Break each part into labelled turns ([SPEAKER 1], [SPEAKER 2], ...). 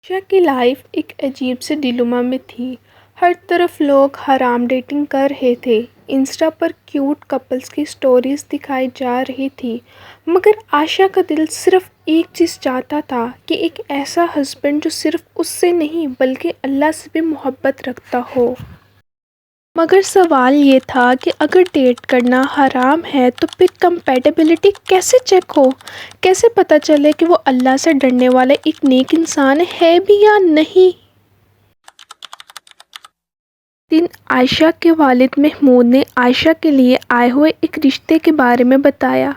[SPEAKER 1] عائشہ کی لائف ایک عجیب سے ڈیلیما میں تھی۔ ہر طرف لوگ حرام ڈیٹنگ کر رہے تھے، انسٹا پر کیوٹ کپلز کی سٹوریز دکھائی جا رہی تھی، مگر عائشہ کا دل صرف ایک چیز چاہتا تھا کہ ایک ایسا ہسبینڈ جو صرف اس سے نہیں بلکہ اللہ سے بھی محبت رکھتا ہو۔ مگر سوال یہ تھا کہ اگر ڈیٹ کرنا حرام ہے تو پھر کمپیٹیبلٹی کیسے چیک ہو؟ کیسے پتہ چلے کہ وہ اللہ سے ڈرنے والا ایک نیک انسان ہے بھی یا نہیں؟ دن عائشہ کے والد محمود نے عائشہ کے لیے آئے ہوئے ایک رشتے کے بارے میں بتایا۔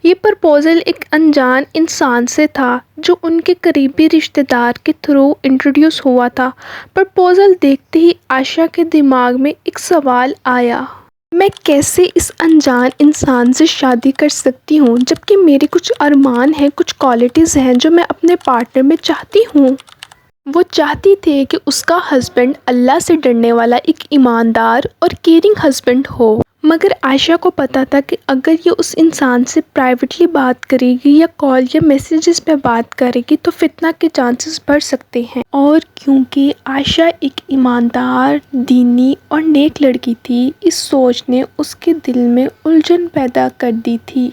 [SPEAKER 1] یہ پرپوزل ایک انجان انسان سے تھا جو ان کے قریبی رشتے دار کے تھرو انٹروڈیوس ہوا تھا۔ پرپوزل دیکھتے ہی عائشہ کے دماغ میں ایک سوال آیا۔ میں کیسے اس انجان انسان سے شادی کر سکتی ہوں جبکہ میرے کچھ ارمان ہیں، کچھ کوالٹیز ہیں جو میں اپنے پارٹنر میں چاہتی ہوں۔ وہ چاہتی تھی کہ اس کا ہسبینڈ اللہ سے ڈرنے والا ایک ایماندار اور کیئرنگ ہسبینڈ ہو، مگر عائشہ کو پتہ تھا کہ اگر یہ اس انسان سے پرائیویٹلی بات کرے گی یا کال یا میسیجز پہ بات کرے گی تو فتنہ کے چانسز بڑھ سکتے ہیں، اور کیونکہ عائشہ ایک ایماندار، دینی اور نیک لڑکی تھی، اس سوچ نے اس کے دل میں الجھن پیدا کر دی تھی۔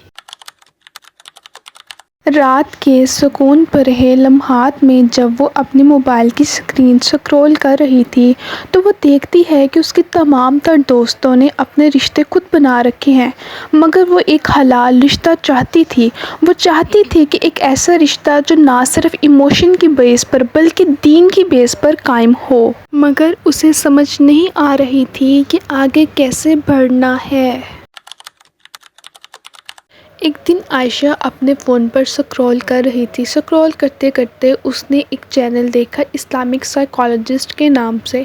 [SPEAKER 1] رات کے سکون بھرے لمحات میں جب وہ اپنی موبائل کی اسکرین سکرول کر رہی تھی تو وہ دیکھتی ہے کہ اس کی تمام تر دوستوں نے اپنے رشتے خود بنا رکھے ہیں، مگر وہ ایک حلال رشتہ چاہتی تھی۔ وہ چاہتی تھی کہ ایک ایسا رشتہ جو نہ صرف ایموشن کی بیس پر بلکہ دین کی بیس پر قائم ہو، مگر اسے سمجھ نہیں آ رہی تھی کہ آگے کیسے بڑھنا ہے۔ ایک دن عائشہ اپنے فون پر سکرول کر رہی تھی۔ سکرول کرتے کرتے اس نے ایک چینل دیکھا اسلامک سائیکالوجسٹ کے نام سے۔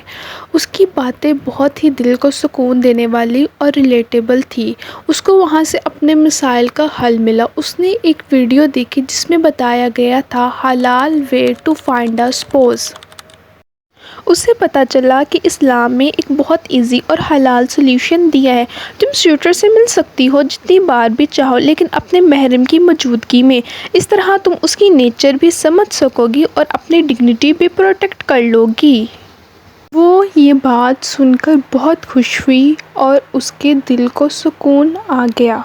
[SPEAKER 1] اس کی باتیں بہت ہی دل کو سکون دینے والی اور ریلیٹیبل تھی۔ اس کو وہاں سے اپنے مسائل کا حل ملا۔ اس نے ایک ویڈیو دیکھی جس میں بتایا گیا تھا حلال way to find A suppose. اسے پتہ چلا کہ اسلام میں ایک بہت ایزی اور حلال سلیوشن دیا ہے۔ تم سیوٹر سے مل سکتی ہو جتنی بار بھی چاہو لیکن اپنے محرم کی موجودگی میں۔ اس طرح تم اس کی نیچر بھی سمجھ سکو گی اور اپنی ڈگنیٹی بھی پروٹیکٹ کر لو گی۔ وہ یہ بات سن کر بہت خوش ہوئی اور اس کے دل کو سکون آ گیا۔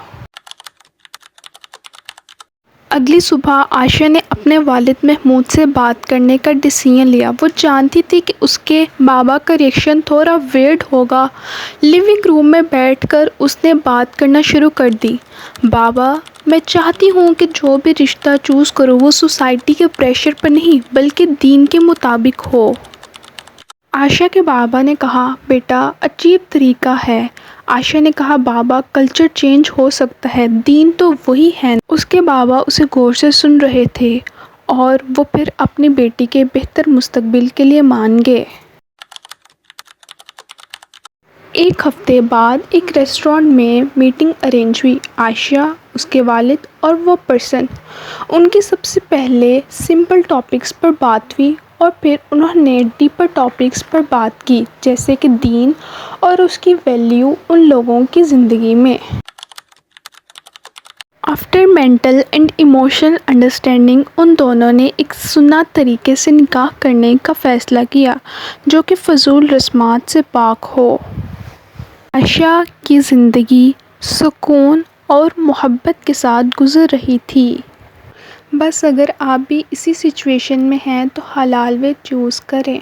[SPEAKER 1] اگلی صبح عائشہ نے اپنے والد محمود سے بات کرنے کا ڈیسیژن لیا۔ وہ جانتی تھی کہ اس کے بابا کا ریئیکشن تھوڑا ویئرڈ ہوگا۔ لیونگ روم میں بیٹھ کر اس نے بات کرنا شروع کر دی۔ بابا، میں چاہتی ہوں کہ جو بھی رشتہ چوز کروں وہ سوسائٹی کے پریشر پر نہیں بلکہ دین کے مطابق ہو۔ عائشہ کے بابا نے کہا، بیٹا عجیب طریقہ ہے۔ عائشہ نے کہا، بابا کلچر چینج ہو سکتا ہے، دین تو وہی ہے۔ اس کے بابا اسے غور سے سن رہے تھے اور وہ پھر اپنی بیٹی کے بہتر مستقبل کے لیے مان گئے۔ ایک ہفتے بعد ایک ریسٹورانٹ میں میٹنگ ارینج ہوئی۔ عائشہ، اس کے والد اور وہ پرسن۔ ان کی سب سے پہلے سمپل ٹاپکس پر بات ہوئی اور پھر انہوں نے ڈیپر ٹاپکس پر بات کی جیسے کہ دین اور اس کی ویلیو ان لوگوں کی زندگی میں۔ After mental and emotional understanding ان دونوں نے ایک سنہ طریقے سے نکاح کرنے کا فیصلہ کیا جو کہ فضول رسومات سے پاک ہو۔ عائشہ کی زندگی سکون اور محبت کے ساتھ گزر رہی تھی۔ بس اگر آپ بھی اسی سچویشن میں ہیں تو حلال وے چوز کریں۔